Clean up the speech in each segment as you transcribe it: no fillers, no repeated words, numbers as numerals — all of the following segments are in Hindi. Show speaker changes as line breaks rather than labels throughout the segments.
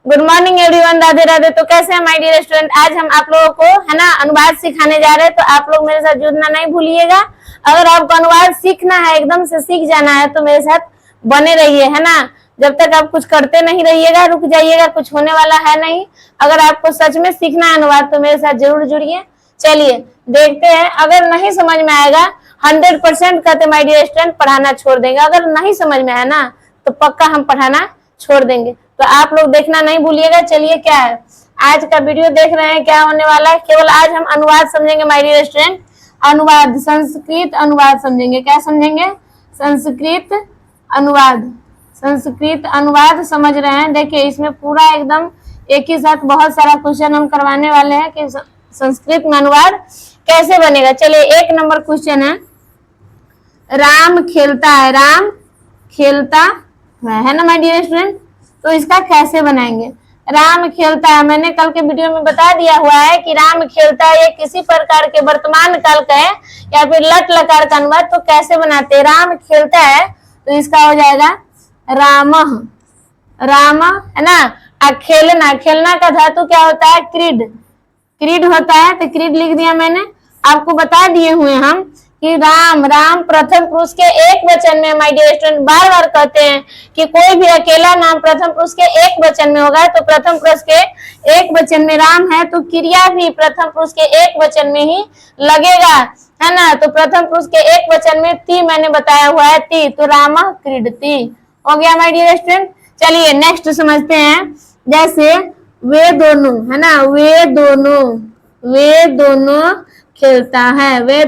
Good morning everyone, Radhe Radhe. तो कैसे हैं माय डियर स्टूडेंट। आज हम आप लोगों को है ना अनुवाद सिखाने जा रहे हैं, तो आप लोग मेरे साथ जुड़ना नहीं भूलिएगा। अगर आपको अनुवाद सीखना है, एकदम से सीख जाना है, तो मेरे साथ बने रहिए, है ना। जब तक आप कुछ करते नहीं रहिएगा, रुक जाइएगा, कुछ होने वाला है नहीं। अगर आपको सच में सीखना है अनुवाद, तो मेरे साथ जरूर जुड़िए। चलिए देखते हैं। अगर नहीं समझ में आएगा, 100% कहते माय डियर स्टूडेंट पढ़ाना छोड़ देंगे। अगर नहीं समझ में आया ना, तो पक्का हम पढ़ाना छोड़ देंगे। तो आप लोग देखना नहीं भूलिएगा। चलिए, क्या है आज का वीडियो देख रहे हैं, क्या होने वाला है। केवल आज हम अनुवाद समझेंगे माय डियर स्टूडेंट। अनुवाद, संस्कृत अनुवाद समझेंगे। क्या समझेंगे? संस्कृत अनुवाद। संस्कृत अनुवाद समझ रहे हैं। देखिए, इसमें पूरा एकदम एक ही साथ बहुत सारा क्वेश्चन हम करवाने वाले हैं कि संस्कृत में अनुवाद कैसे बनेगा। चलिए, 1 नंबर क्वेश्चन है, राम खेलता है। राम खेलता है ना माय डियर स्टूडेंट। तो इसका कैसे बनाएंगे? राम खेलता है, मैंने कल के वीडियो में बता दिया हुआ है कि राम खेलता है ये किसी प्रकार के वर्तमान काल का है या फिर लट लकार का अनुवाद। तो कैसे बनाते हैं? राम खेलता है तो इसका हो जाएगा रामः। राम है ना। खेलना, खेलना का धातु क्या होता है? क्रीड। क्रीड होता है, तो क्रीड लिख दिया मैंने। आपको बता दिए हुए हम कि राम, राम प्रथम पुरुष के एक वचन में माय डियर स्टूडेंट बार बार कहते हैं कि कोई भी अकेला नाम प्रथम पुरुष के एक वचन में होगा, तो प्रथम पुरुष के एक वचन में राम है, तो क्रिया भी प्रथम पुरुष के एक वचन में ही लगेगा, है ना। तो प्रथम पुरुष के एक वचन में ती मैंने बताया हुआ है, ती। तो राम क्रीडति हो गया माय डियर स्टूडेंट। चलिए नेक्स्ट समझते हैं। जैसे वे दोनों, है ना, वे दोनों खेलता है। वे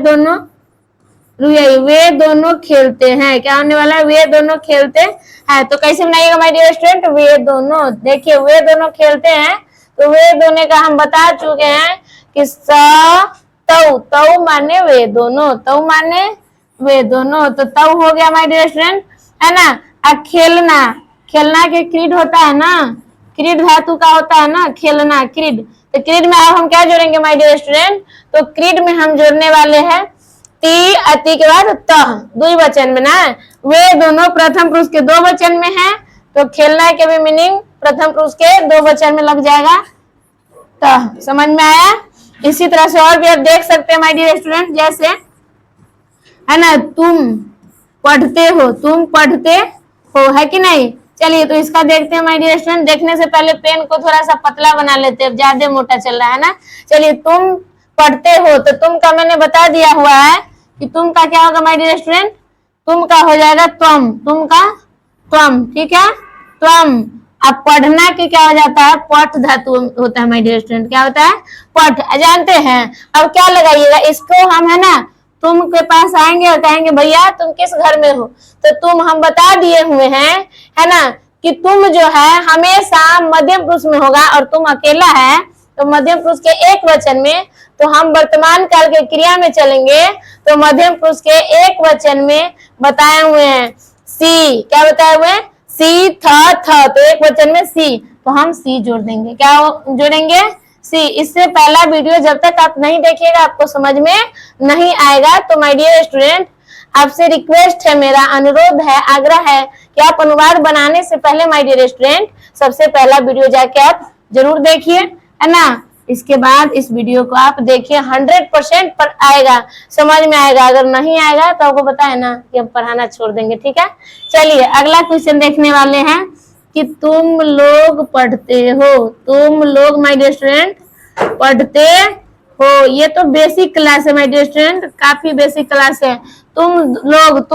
दोनों खेलते हैं। क्या होने वाला है? वे दोनों खेलते हैं। तो कैसे बनाइएगा माय डियर स्टूडेंट? वे दोनों। देखिए, वे दोनों खेलते हैं, तो वे दोनों का हम बता चुके हैं कि तौ, तौ माने वे दोनों, तौ माने वे दोनों। तो तौ हो गया माय डियर स्टूडेंट, है ना। अब खेलना, खेलना के क्रीड होता है ना, क्रीड धातु का होता है ना, खेलना, क्रीड। तो क्रीड में अब हम क्या जोड़ेंगे माय डियर स्टूडेंट? तो क्रीड में हम जोड़ने वाले हैं ती, अति के बाद तह, द्विवचन में ना। वे दोनों प्रथम पुरुष के 2 वचन में है, तो खेलना के भी मीनिंग प्रथम पुरुष के 2 वचन में लग जाएगा तह। समझ में आया? इसी तरह से और भी आप देख सकते हैं माय डियर स्टूडेंट। जैसे है ना, तुम पढ़ते हो, तुम पढ़ते हो, है कि नहीं। चलिए, तो इसका देखते हैं माय डियर स्टूडेंट। देखने से पहले पेन को थोड़ा सा पतला बना लेते हैं, ज्यादा मोटा चल रहा है ना। चलिए, तुम पढ़ते हो, तो तुम का मैंने बता दिया हुआ है कि तुम का क्या होगा माय डियर स्टूडेंट? तुम का हो जाएगा त्वम, तुम का त्वम, ठीक है, त्वम। अब पढ़ना के क्या हो जाता है? पठ धातु होता है माय डियर स्टूडेंट। क्या होता है? पठ। जानते हैं। अब क्या लगाइएगा इसको हम, है ना, तुम के पास आएंगे और कहेंगे भैया तुम किस घर में हो, तो तुम हम बता दिए हुए हैं, है ना, कि तुम जो है हमेशा मध्यम पुरुष में होगा, और तुम अकेला है तो मध्यम पुरुष के एक वचन में। तो हम वर्तमान काल के क्रिया में चलेंगे, तो मध्यम पुरुष के एक वचन में बताए हुए हैं सी। क्या बताए हुए हैं? सी, था, तो एक वचन में सी, तो हम सी जोड़ देंगे। क्या जोड़ेंगे? सी। इससे पहला वीडियो जब तक आप नहीं देखिएगा, आपको समझ में नहीं आएगा। तो माय डियर स्टूडेंट, आपसे रिक्वेस्ट है, मेरा अनुरोध है, आग्रह है कि आप अनुवाद बनाने से पहले माय डियर स्टूडेंट सबसे पहला वीडियो जाके आप जरूर देखिए, है ना। इसके बाद इस वीडियो को आप देखिए, 100% पर आएगा, समझ में आएगा। अगर नहीं आएगा तो आपको पता है ना कि हम पढ़ाना छोड़ देंगे, ठीक है। चलिए, अगला क्वेश्चन देखने वाले हैं कि तुम लोग पढ़ते हो। तुम लोग माय डियर स्टूडेंट पढ़ते हो, ये तो बेसिक क्लास है माय डियर स्टूडेंट, काफी बेसिक क्लास है। तुम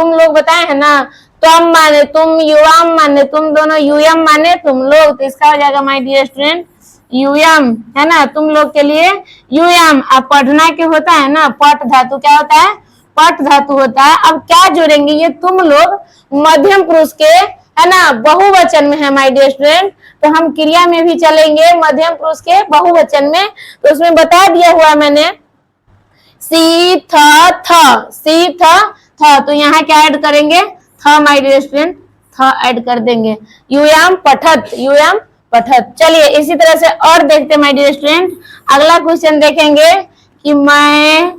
लोग बताए है ना, तुम माने तुम, युवाम माने तुम, दोनों यूयम माने तुम लोग, तो इसका हो जाएगा माय डियर स्टूडेंट यूयम, है ना। तुम लोग के लिए यूयम। अब पढ़ना के होता है ना, पठ धातु क्या होता है? पठ धातु होता है। अब क्या जोड़ेंगे? ये तुम लोग मध्यम पुरुष के, है ना, बहुवचन में है माय डियर स्टूडेंट, तो हम क्रिया में भी चलेंगे मध्यम पुरुष के बहुवचन में। तो उसमें बता दिया हुआ मैंने सी, थ, सी, थ। तो यहाँ क्या ऐड करेंगे? थ माय डियर स्टूडेंट, थ ऐड कर देंगे। यूयम पठत, यूयम पठत। चलिए, इसी तरह से और देखते हैं माय डियर स्टूडेंट। अगला क्वेश्चन देखेंगे कि मैं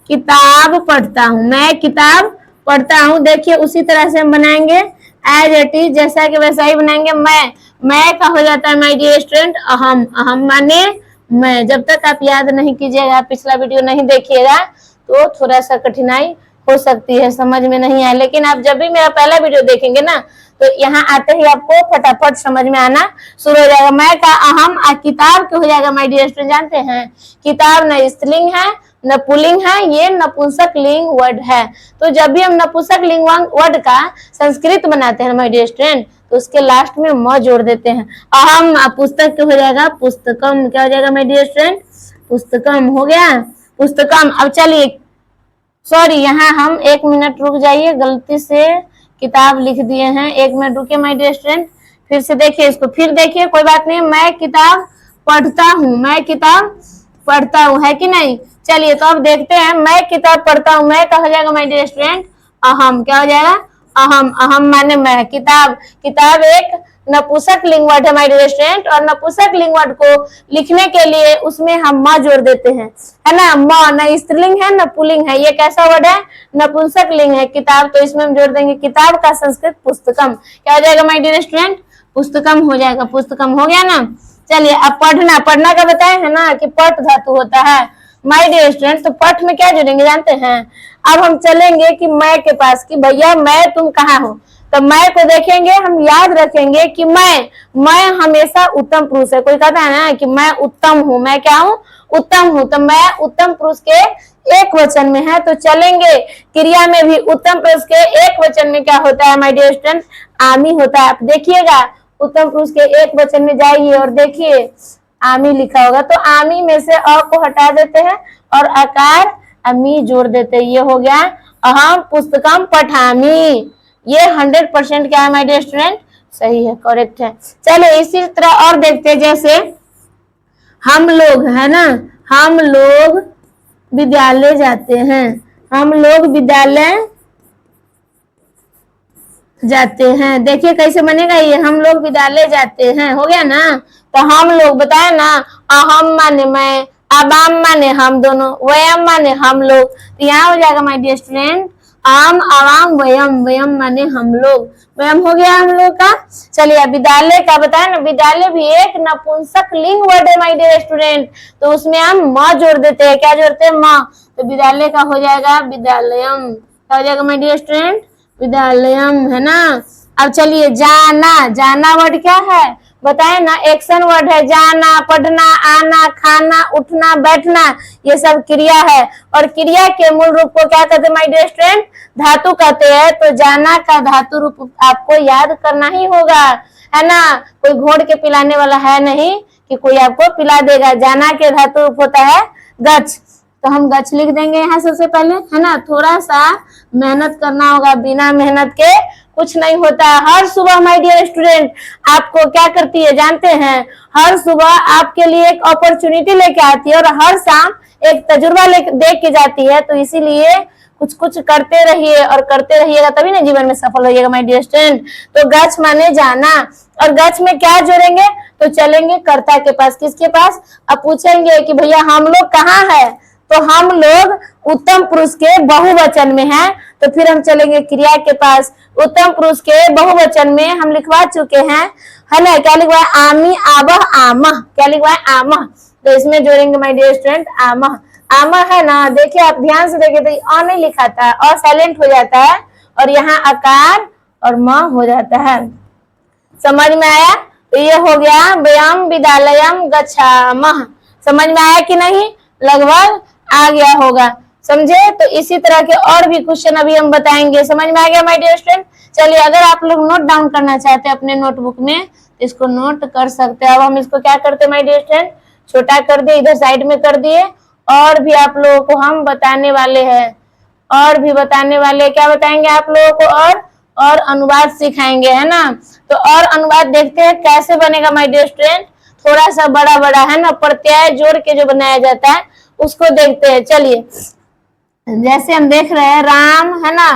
किताब पढ़ता हूँ, मैं किताब पढ़ता हूँ। देखिए, उसी तरह से हम बनाएंगे एज इट इज, जैसा कि वैसा ही बनाएंगे। मैं का हो जाता है माय डियर स्टूडेंट अहम, अहम माने मैं। जब तक आप याद नहीं कीजिएगा, पिछला वीडियो नहीं देखिएगा तो थोड़ा सा कठिनाई हो सकती है, समझ में नहीं आया। लेकिन आप जब भी मेरा पहला वीडियो देखेंगे ना तो यहाँ आते ही आपको फटाफट समझ में आना शुरू हो जाएगा। मैं का अहम किताब के हो जाएगा माय डियर स्टूडेंट। जानते हैं किताब न स्त्रीलिंग है न पुल्लिंग है, ये नपुंसक लिंग वर्ड है। तो जब भी हम नपुंसक लिंग वर्ड का संस्कृत बनाते हैं माय डियर स्टूडेंट तो उसके लास्ट में म जोड़ देते हैं। अहम पुस्तक के हो जाएगा पुस्तकम। क्या हो जाएगा माय डियर स्टूडेंट? पुस्तकम हो गया, पुस्तकम। अब चलिए सॉरी, यहाँ हम 1 मिनट रुक जाइए, गलती से किताब लिख दिए हैं। 1 मिनट रुके माय डियर स्टूडेंट, फिर से देखिए इसको, फिर देखिए, कोई बात नहीं। मैं किताब पढ़ता हूँ, मैं किताब पढ़ता हूँ, है कि नहीं? चलिए तो अब देखते हैं, मैं किताब पढ़ता हूँ, मैं क्या हो जाएगा माय डियर स्टूडेंट? अहम। क्या हो जाएगा? अहम। अहम माने मैं। किताब, किताब एक नपुंसक लिंग वर्ड है माय डियर स्टूडेंट, और नपुंसक लिंग वर्ड को लिखने के लिए उसमें हम म जोड़ देते हैं, है ना। म न स्त्रीलिंग है न पुल्लिंग है, ये कैसा वर्ड है? नपुंसक लिंग है किताब, तो इसमें हम जोड़ देंगे किताब का संस्कृत पुस्तकम। क्या हो जाएगा माय डियर स्टूडेंट? पुस्तकम हो जाएगा, पुस्तकम हो गया ना। चलिए अब पढ़ना, पढ़ना का बताए है ना कि पठ धातु होता है माय डियर स्टूडेंट, तो पठ में क्या जोड़ेंगे जानते हैं? अब हम चलेंगे कि मैं के पास, कि भैया मैं तुम कहाँ हो, तो मैं को देखेंगे, हम याद रखेंगे कि मैं हमेशा उत्तम पुरुष है। कोई कहता है ना कि मैं उत्तम हूँ, मैं क्या हूँ? उत्तम हूँ, तो मैं उत्तम पुरुष के एक वचन में है, तो चलेंगे क्रिया में भी उत्तम पुरुष के एक वचन में क्या होता है माय डियर स्टूडेंट? आमी होता है। आप देखिएगा उत्तम पुरुष के एक वचन में जाइए और देखिए आमी लिखा होगा, तो आमी में से अ को हटा देते हैं और आकार अमी जोड़ देते हैं। ये हो गया अहम पुस्तकम पठामी। ये 100% क्या है माय डियर स्टूडेंट? सही है, करेक्ट है। चलो इसी तरह और देखते हैं, जैसे हम लोग, है ना, हम लोग विद्यालय जाते हैं, हम लोग विद्यालय जाते हैं। देखिए कैसे बनेगा ये, हम लोग विद्यालय जाते हैं, हो गया ना। तो हम लोग बताए ना, अहम माने मैं, अबाम माने हम दोनों, वयम माने हम लोग, तो यहाँ हो जाएगा माय डियर स्टूडेंट आम अवाम वयम, वयम माने हम लोग, वयम हो गया हम लोग का। चलिए विद्यालय का बताए ना, विद्यालय भी एक नपुंसक लिंग वर्ड है माय डियर स्टूडेंट, तो उसमें हम म जोड़ देते हैं। क्या जोड़ते हैं? म। तो विद्यालय का हो जाएगा विद्यालयम। क्या हो जाएगा माय डियर स्टूडेंट? विद्यालयम, है ना। अब चलिए जाना, जाना वर्ड क्या है बताए ना? एक्शन वर्ड है। जाना, पढ़ना, आना, खाना, उठना, बैठना, ये सब क्रिया है, और क्रिया के मूल रूप को क्या कहते हैं माय डियर स्टूडेंट? धातु कहते हैं। तो जाना का धातु रूप आपको याद करना ही होगा, है ना। कोई घोड़ के पिलाने वाला है नहीं कि कोई आपको पिला देगा। जाना के धातु रूप होता है गच्छ, तो हम गच्छ लिख देंगे यहाँ सबसे पहले, है ना। थोड़ा सा मेहनत करना होगा, बिना मेहनत के कुछ नहीं होता है। हर सुबह माय डियर स्टूडेंट आपको क्या करती है जानते हैं? हर सुबह आपके लिए एक अपॉर्चुनिटी लेके आती है और हर शाम एक तजुर्बा दे के जाती है। तो इसीलिए कुछ कुछ करते रहिए, और करते रहिएगा तभी ना जीवन में सफल होइएगा माय डियर स्टूडेंट। तो गच्छ माने जाना, और गच्छ में क्या जोड़ेंगे? तो चलेंगे कर्ता के पास। किसके पास? अब पूछेंगे कि भैया हम लोग कहाँ है, तो हम लोग उत्तम पुरुष के बहुवचन में हैं, तो फिर हम चलेंगे क्रिया के पास। उत्तम पुरुष के बहुवचन में हम लिखवा चुके हैं, है ना। क्या लिखवा है? आमी, आबह, आमह। क्या लिखवा है? आमह। तो इसमें जोड़ेंगे माय डियर स्टूडेंट आमह। आमह है ना, देखिए आप ध्यान से देखिए तो अ नहीं लिखा था, अ साइलेंट हो जाता है, और यहाँ आकार और म हो जाता है। समझ में आया? तो ये हो गया व्यायाम विद्यालयम गच्छामः। समझ में आया कि नहीं? लगभग आ गया होगा, समझे। तो इसी तरह के और भी क्वेश्चन अभी हम बताएंगे। समझ में आ गया माय डियर स्टूडेंट? चलिए अगर आप लोग नोट डाउन करना चाहते हैं अपने नोटबुक में तो इसको नोट कर सकते हैं। अब हम इसको क्या करते हैं माय डियर स्टूडेंट? छोटा कर दिए, इधर साइड में कर दिए, और भी आप लोगों को हम बताने वाले हैं, और भी बताने वाले। क्या बताएंगे आप लोगों को? और अनुवाद सिखाएंगे, है ना। तो और अनुवाद देखते हैं कैसे बनेगा माय डियर स्टूडेंट। थोड़ा सा बड़ा बड़ा, है ना, प्रत्यय जोड़ के जो बनाया जाता है उसको देखते हैं। चलिए जैसे हम देख रहे हैं राम, है ना,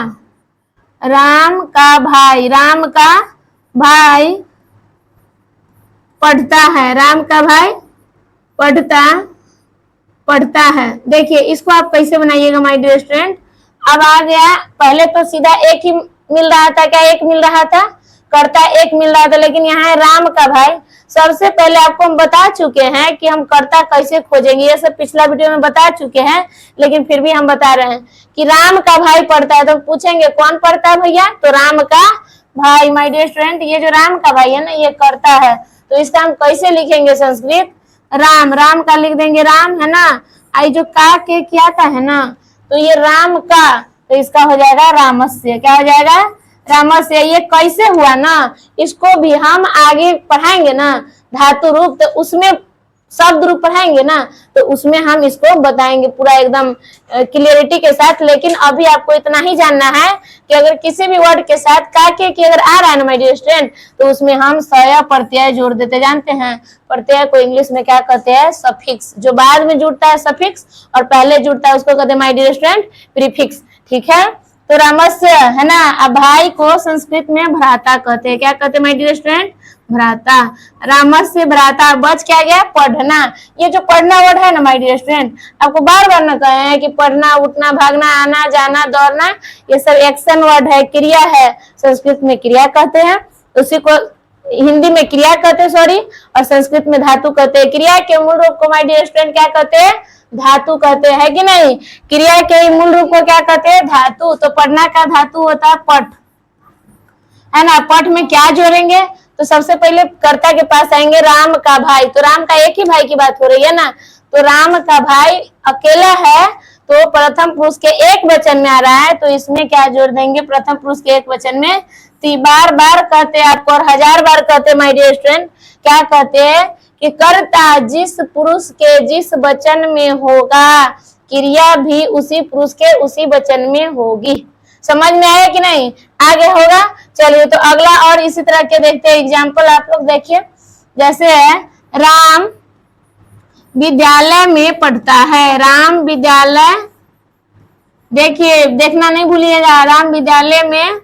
राम का भाई, राम का भाई पढ़ता है, राम का भाई पढ़ता है। देखिए इसको आप कैसे बनाइएगा माय डियर स्टूडेंट। अब आ गया, पहले तो सीधा एक ही मिल रहा था, क्या एक मिल रहा था? कर्ता एक मिल रहा था, लेकिन यहाँ है राम का भाई। सबसे पहले आपको हम बता चुके हैं कि हम कर्ता कैसे खोजेंगे, ये सब पिछला वीडियो में बता चुके हैं, लेकिन फिर भी हम बता रहे हैं कि राम का भाई पढ़ता है। तो पूछेंगे कौन पढ़ता है भैया, तो राम का भाई। माय डियर स्टूडेंट, ये जो राम का भाई है ना, ये कर्ता है। तो इसका हम कैसे लिखेंगे संस्कृत, राम, राम का लिख देंगे राम, है ना। आई जो का के क्या था है ना, तो ये राम का, तो इसका हो जाएगा रामस्य। क्या हो जाएगा, रामस्य। ये कैसे हुआ ना, इसको भी हम आगे पढ़ाएंगे ना धातु रूप, तो उसमें शब्द रूप पढ़ाएंगे ना, तो उसमें हम इसको बताएंगे पूरा एकदम क्लियरिटी के साथ। लेकिन अभी आपको इतना ही जानना है कि अगर किसी भी वर्ड के साथ का के अगर आ रहा है ना माय डियर स्टूडेंट, तो उसमें हम स प्रत्यय जोड़ देते। जानते हैं प्रत्यय को इंग्लिश में क्या कहते हैं, सफिक्स। जो बाद में जुड़ता है सफिक्स और पहले जुड़ता है उसको कहते हैं माय डियर स्टूडेंट प्रीफिक्स। ठीक है, तो रामस्य है ना, अब भाई को संस्कृत में भ्राता कहते हैं। क्या कहते हैं माय डियर स्टूडेंट, भ्राता। रामस्य भ्राता, बच क्या गया, पढ़ना। ये जो पढ़ना वर्ड है ना माय डियर स्टूडेंट, आपको बार बार ना कहे हैं कि पढ़ना, उठना, भागना, आना जाना, दौड़ना, ये सब एक्शन वर्ड है, क्रिया है। संस्कृत में क्रिया कहते हैं, उसी को हिंदी में क्रिया कहते हैं, सॉरी, और संस्कृत में धातु कहते हैं। क्रिया के मूल रूप को माय डियर स्टूडेंट क्या कहते हैं, धातु कहते हैं कि नहीं। क्रिया के मूल रूप को क्या कहते हैं, धातु। तो पढ़ना का धातु होता है पठ, है ना। पठ में क्या जोड़ेंगे, तो सबसे पहले कर्ता के पास आएंगे राम का भाई। तो राम का एक ही भाई की बात हो रही है ना, तो राम का भाई अकेला है, तो प्रथम पुरुष के एक वचन में आ रहा है, तो इसमें क्या जोड़ देंगे, प्रथम पुरुष के एक वचन में। बार बार कहते हैं आपको, और 1000 बार कहते हैं माय डियर स्टूडेंट, क्या कहते हैं कि कर्ता जिस पुरुष के जिस वचन में होगा, क्रिया भी उसी पुरुष के उसी वचन में होगी। समझ में आया कि नहीं, आगे होगा। चलिए तो अगला और इसी तरह के देखते हैं एग्जाम्पल। आप लोग देखिए, जैसे है राम विद्यालय में पढ़ता है, राम विद्यालय, देखिए देखना नहीं भूलिएगा, राम विद्यालय में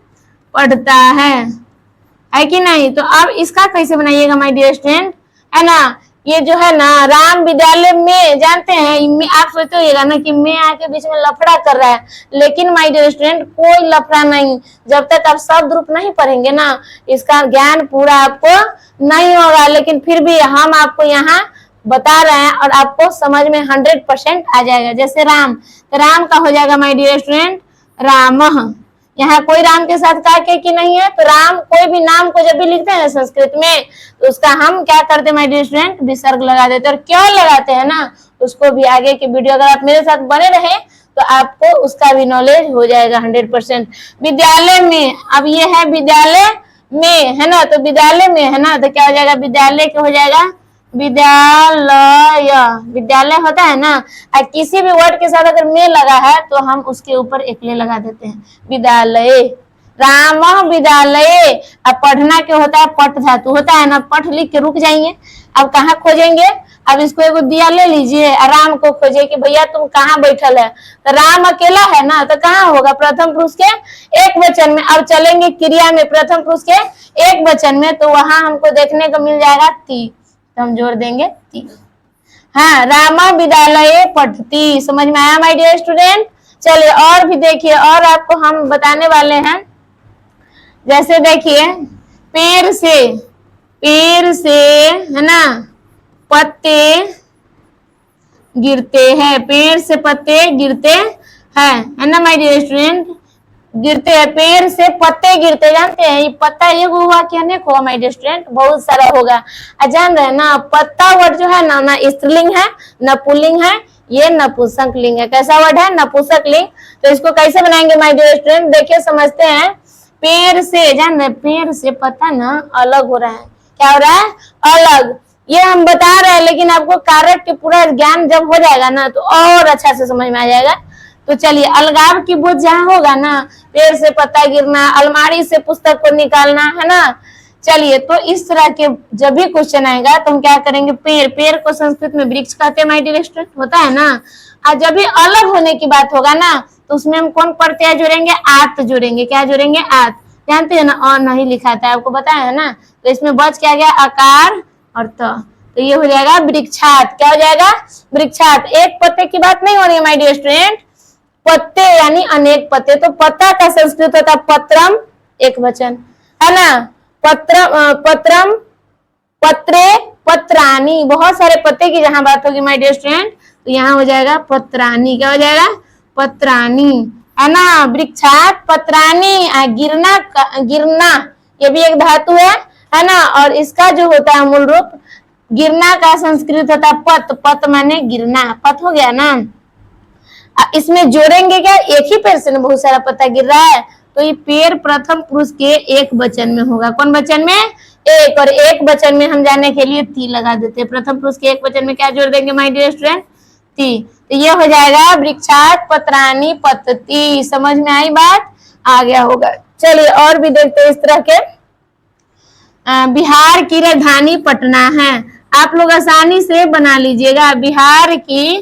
पढ़ता है कि नहीं। तो अब इसका कैसे बनाइएगा माय डियर स्टूडेंट, है ना। ये जो है ना राम विद्यालय में, जानते हैं आप सोचते होइएगा ना कि मैं आके बीच में लफड़ा कर रहा है, लेकिन माय डियर स्टूडेंट कोई लफड़ा नहीं। जब तक आप शब्द रूप नहीं पढ़ेंगे ना, इसका ज्ञान पूरा आपको नहीं होगा। लेकिन फिर भी हम आपको यहाँ बता रहे हैं और आपको समझ में 100% आ जाएगा। जैसे राम, तो राम का हो जाएगा माय डियर स्टूडेंट रामः। यहाँ कोई राम के साथ का के नहीं है, तो राम कोई भी नाम को जब भी लिखते हैं संस्कृत में, तो उसका हम क्या करते हैं माय डियर स्टूडेंट, विसर्ग लगा देते हैं। और क्यों लगाते हैं ना, उसको भी आगे की वीडियो अगर आप मेरे साथ बने रहे तो आपको उसका भी नॉलेज हो जाएगा 100%। विद्यालय में, अब ये है विद्यालय में, है ना, तो विद्यालय में है ना, तो क्या हो जाएगा, विद्यालय क्या हो जाएगा, विद्यालय। विद्यालय होता है ना, और किसी भी वर्ड के साथ अगर में लगा है तो हम उसके ऊपर एक ले लगा देते हैं, विद्यालय। राम विद्यालय। अब पढ़ना क्या होता है, पठ धातु होता है ना, पठ लिख के रुक जाइए। अब कहाँ खोजेंगे, अब इसको एगो दिया ले लीजिए, राम को खोजिए कि भैया तुम कहाँ बैठल है, तो राम अकेला है ना, तो कहाँ होगा, प्रथम पुरुष के एक वचन में। अब चलेंगे क्रिया में, प्रथम पुरुष के एक वचन में, तो वहां हमको देखने को मिल जाएगा ती, तो हम जोड़ देंगे ती। हाँ, रामा विद्यालय पठती। समझ में आया माय डियर स्टूडेंट। चलिए और भी देखिए, और आपको हम बताने वाले हैं। जैसे देखिए पेड़ से है ना पत्ते गिरते हैं, पेड़ से पत्ते गिरते हैं, है ना माय डियर स्टूडेंट, गिरते हैं, पेड़ से पत्ते गिरते। जानते हैं ये पत्ता एक हुआ कि अनेक हुआ माय डियर स्टूडेंट, बहुत सारा होगा। जान रहे ना, पत्ता वर्ड जो है ना, ना स्त्रीलिंग है ना पुल्लिंग है, ये नपुंसक लिंग है। कैसा वर्ड है, नपुंसक लिंग। तो इसको कैसे बनाएंगे माय डियर स्टूडेंट, देखिए समझते हैं। पेड़ से, जान रहे पेड़ से पत्ता ना अलग हो रहा है, क्या हो रहा है, अलग। ये हम बता रहे हैं, लेकिन आपको कारक के पूरा ज्ञान जब हो जाएगा ना तो और अच्छा से समझ में आ जाएगा। तो चलिए, अलगाव की बोझ जहाँ होगा ना, पेड़ से पत्ता गिरना, अलमारी से पुस्तक को निकालना, है ना। चलिए, तो इस तरह के जब भी क्वेश्चन आएगा तो हम क्या करेंगे, पेड़ को संस्कृत में वृक्ष कहते हैं माय डियर स्टूडेंट, होता है ना। और जब भी अलग होने की बात होगा ना, तो उसमें हम कौन प्रत्यय जोड़ेंगे, आत जोड़ेंगे। क्या जोड़ेंगे, आत। जानते हैं ना, अ नहीं लिखा था, आपको बताया है ना। तो इसमें बच क्या गया, आकार और तो ये हो जाएगा वृक्षात। क्या हो जाएगा, वृक्षात। एक पत्ते की बात नहीं हो रही है माय डियर स्टूडेंट, पत्ते यानी अनेक पत्ते। तो पत्ता का संस्कृत होता है पत्रम, एक वचन, है ना। पत्रम, पत्रे, पत्रानी, बहुत सारे पत्ते की जहां बात होगी माय डियर स्टूडेंट, तो यहाँ हो जाएगा पत्रानी। क्या हो जाएगा? पत्रानी, है ना। वृक्षात पत्रानी, गिरना, गिरना ये भी एक धातु है ना। और इसका जो होता है मूल रूप गिरना का संस्कृत होता है पत, पत माने गिरना, पत हो गया ना। इसमें जोड़ेंगे क्या? एक ही पेड़ से ना बहुत सारा पत्ता गिर रहा है, तो ये पेड़ प्रथम पुरुष के एक वचन में होगा। कौन वचन में? एक। और एक वचन में हम जाने के लिए ती लगा देते हैं। प्रथम पुरुष के एक वचन में क्या जोड़ देंगे माय डियर स्टूडेंट? ती। तो ये हो जाएगा वृक्षात पत्रानी पतती। समझ में आई बात? आ गया होगा। चलिए और भी देखते हैं इस तरह के। बिहार की राजधानी पटना है। आप लोग आसानी से बना लीजिएगा। बिहार की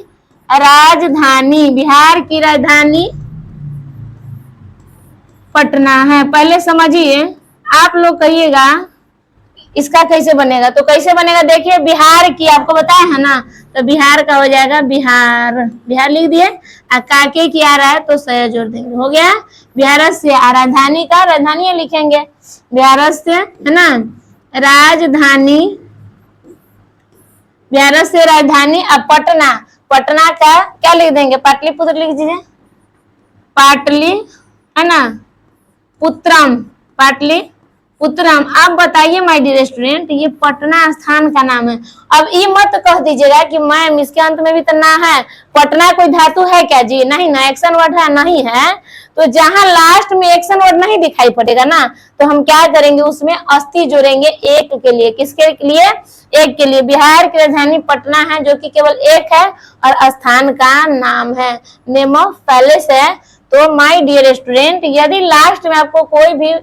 राजधानी, बिहार की राजधानी पटना है। पहले समझिए, आप लोग कहिएगा इसका कैसे बनेगा। तो कैसे बनेगा देखिए, बिहार की आपको बताया है ना, तो बिहार का हो जाएगा बिहार, बिहार लिख दिए। काके की आ रहा है तो सया जोड़ देंगे, हो गया। बिहार से राजधानी का, राजधानी लिखेंगे बिहार से, है ना। राजधानी, बिहार से राजधानी। अब पटना, पटना का क्या लिख देंगे? पाटलिपुत्र लिख दीजिए, पाटली, है ना, पुत्रम, पाटली पुत्रम। आप बताइए माय डियर स्टूडेंट, ये पटना स्थान का नाम है। अब ये मत कह दीजिएगा कि मैम इसके अंत में भी तो ना है। पटना कोई धातु है क्या जी? नहीं ना, एक्शन वर्ड है, नहीं है। तो जहां लास्ट में एक्शन वर्ड नहीं दिखाई पड़ेगा ना, तो हम क्या करेंगे? उसमें अस्थि जोड़ेंगे एक के लिए। किसके लिए? एक के लिए। बिहार की राजधानी पटना है, जो कि केवल एक है और स्थान का नाम है, नेम ऑफ पैलेस है। तो माय डियर स्टूडेंट, यदि लास्ट में आपको कोई भी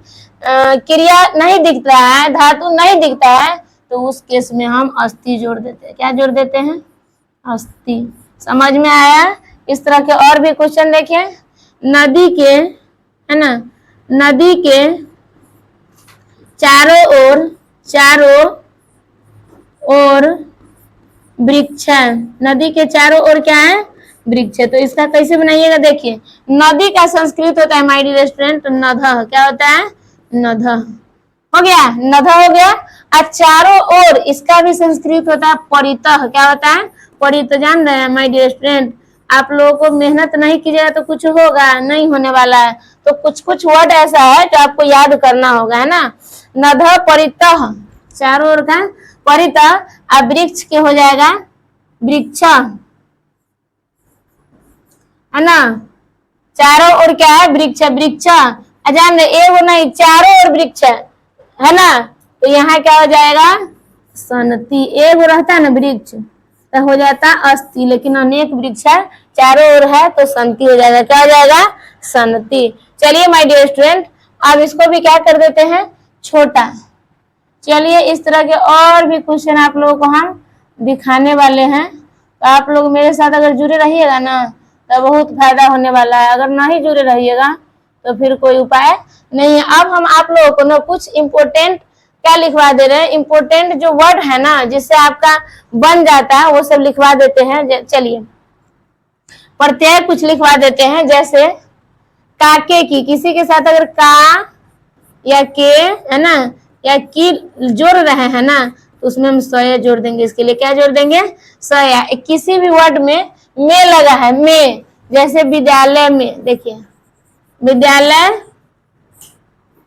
क्रिया नहीं दिखता है, धातु नहीं दिखता है, तो उस केस में हम अस्थि जोड़ देते हैं। क्या जोड़ देते हैं? अस्थि। समझ में आया? इस तरह के और भी क्वेश्चन देखिए। नदी के, है ना, नदी के चारों ओर, चारों ओर वृक्ष है। नदी के चारों ओर क्या है? वृक्ष है। तो इसका कैसे बनाइएगा देखिए। नदी का संस्कृत होता है माय डियर स्टूडेंट नदः। क्या होता है? नदः। हो गया, नदः हो गया। और चारों ओर इसका भी संस्कृत होता है परितः। क्या होता है? परितः। जान रहे हैं माय डियर स्टूडेंट? आप लोगों को मेहनत नहीं कीजिएगा तो कुछ होगा नहीं, होने वाला है। तो कुछ कुछ वर्ड ऐसा है जो आपको याद करना होगा, है ना। नदः परितः, चारों ओर का परितः। अब वृक्ष के हो जाएगा वृक्ष, है ना। चारों ओर क्या है? वृक्ष, वृक्ष। जान रहे एगो नहीं, चारों ओर वृक्ष है ना। तो यहाँ क्या हो जाएगा? सनति। एगो रहता है ना वृक्ष तो हो जाता अस्थि, लेकिन अनेक वृक्ष है, चारों ओर है, तो सनति हो जाएगा। क्या हो जाएगा? सनति। चलिए माय डियर स्टूडेंट, अब इसको भी क्या कर देते हैं? छोटा। चलिए इस तरह के और भी क्वेश्चन आप लोगों को हम दिखाने वाले हैं। तो आप लोग मेरे साथ अगर जुड़े रहिएगा ना तो बहुत फायदा होने वाला है। अगर नहीं जुड़े रहिएगा तो फिर कोई उपाय नहीं है। अब हम आप लोगों को ना कुछ इम्पोर्टेंट क्या लिखवा दे रहे हैं, इम्पोर्टेंट जो वर्ड है ना जिससे आपका बन जाता है वो सब लिखवा देते हैं। चलिए प्रत्यय कुछ लिखवा देते हैं, जैसे काके की, किसी के साथ अगर का या के, है ना, या की जोड़ रहे हैं ना तो उसमें हम सया जोड़ देंगे। इसके लिए क्या जोड़ देंगे? सया। किसी भी वर्ड में लगा है, में, जैसे विद्यालय में, देखिए विद्यालय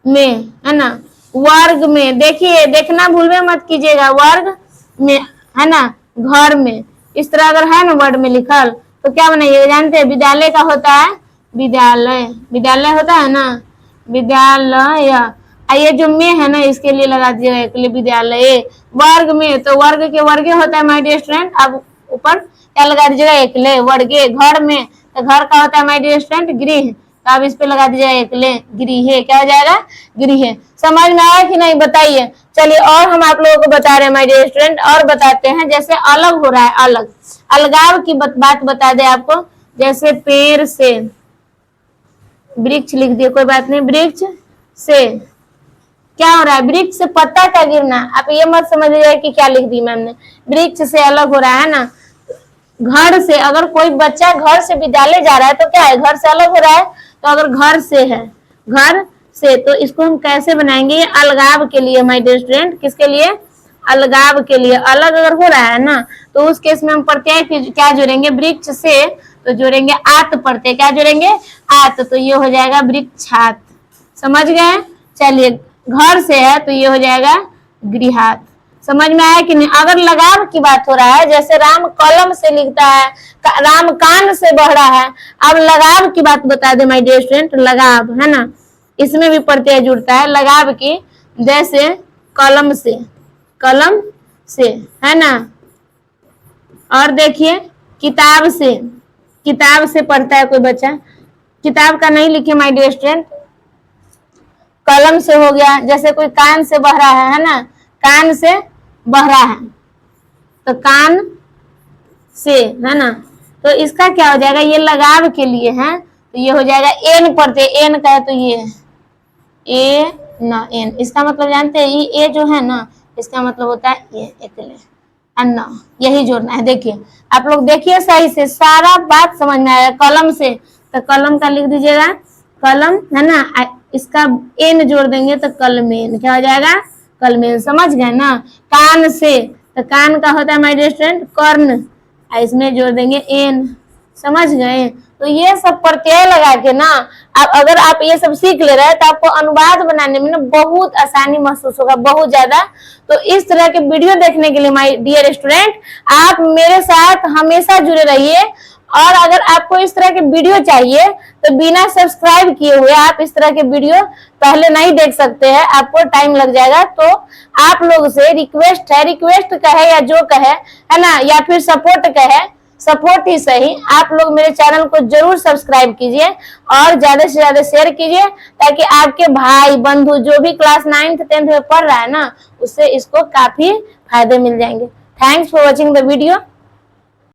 में, है ना। वर्ग में, देखिए देखना भूल में मत कीजिएगा, वर्ग में, है ना। घर में, इस तरह अगर है ना वर्ड में लिखल तो क्या बनाइएगा? जानते हैं विद्यालय का होता है विद्यालय, विद्यालय होता है ना विद्यालय। ये जो में है ना इसके लिए लगा दीजिएगा एक लिए विद्यालय। वर्ग में तो वर्ग के वर्गे होता है माय डियर स्टूडेंट। अब ऊपर क्या लगा दीजिएगा? एक ले वर्गे। घर में तो घर का होता है माय डियर स्टूडेंट गृह, तो आप इस पे लगा दीजिएगा एक ले गृह। क्या हो जाएगा? गृह। समझ में आया कि नहीं बताइए। चलिए और हम आप लोगों को बता रहे हैं माय डियर स्टूडेंट, और बताते हैं। जैसे अलग हो रहा है, अलग, अलगाव की बात बता दे आपको। जैसे पेड़ से, वृक्ष लिख दिए, कोई बात नहीं। वृक्ष से क्या हो रहा है? वृक्ष से पत्ता का गिरना। आप ये मत समझिए कि क्या लिख दी मैम ने, वृक्ष से अलग हो रहा है ना। घर से, अगर कोई बच्चा घर से विद्यालय जा रहा है तो क्या है? घर से अलग हो रहा है। तो अगर घर से है, घर से। तो इसको हम कैसे बनाएंगे, ये अलगाव के लिए माय डियर स्टूडेंट, किसके लिए, अलगाव के लिए। अलग अगर हो रहा है ना तो उस केस में हम प्रत्यय क्या जोड़ेंगे, वृक्ष से तो जोड़ेंगे आत प्रत्यय, क्या जोड़ेंगे, आत, तो ये हो जाएगा वृक्षात। समझ गए। चलिए घर से है तो ये हो जाएगा गृहात। समझ में आया कि नहीं। अगर लगाव की बात हो रहा है, जैसे राम कलम से लिखता है, राम कान से बह रहा है, अब लगाव की बात बता दे माय डियर स्टूडेंट, लगाव है ना, इसमें भी प्रत्यय जुड़ता है लगाव की, जैसे कलम से, कलम से है ना। और देखिए किताब से, किताब से पढ़ता है कोई बच्चा, किताब का नहीं लिखे माय डियर स्टूडेंट, कलम से हो गया। जैसे कोई कान से बह रहा है ना, कान से बह रहा है तो कान से है ना, तो इसका क्या हो जाएगा, ये लगाव के लिए है तो ये हो जाएगा एन प्रत्यय, एन का है तो ये ए न एन, इसका मतलब जानते हैं, ये ए जो है ना इसका मतलब होता है ये अकेले अन्ना, यही जोड़ना है। देखिए आप लोग देखिए सही से, सारा बात समझ में आएगा। कलम से तो कलम का लिख दीजिएगा कलम है ना, इसका एन जोड़ देंगे तो कलमेन, क्या हो जाएगा, कलमेन। समझ गए ना। कान से तो कान का होता है माय डियर स्टूडेंट कर्ण, इसमें जोड़ देंगे एन। समझ गए। तो ये सब प्रत्यय लगा के ना आप अगर आप ये सब सीख ले रहे हैं तो आपको अनुवाद बनाने में ना बहुत आसानी महसूस होगा, बहुत ज्यादा। तो इस तरह के वीडियो देखने के लिए माय डियर स्टूडेंट आप मेरे साथ हमेशा जुड़े रहिए। और अगर आपको इस तरह के वीडियो चाहिए तो बिना सब्सक्राइब किए हुए आप इस तरह के वीडियो पहले नहीं देख सकते हैं, आपको टाइम लग जाएगा। तो आप लोग से रिक्वेस्ट है, रिक्वेस्ट कहे या जो कहे है ना, या फिर सपोर्ट कहे, सपोर्ट ही सही, आप लोग मेरे चैनल को जरूर सब्सक्राइब कीजिए और ज्यादा से ज्यादा शेयर कीजिए, ताकि आपके भाई बंधु जो भी क्लास 9th 10th में पढ़ रहा है ना उससे इसको काफी फायदे मिल जाएंगे। Thanks for watching the video.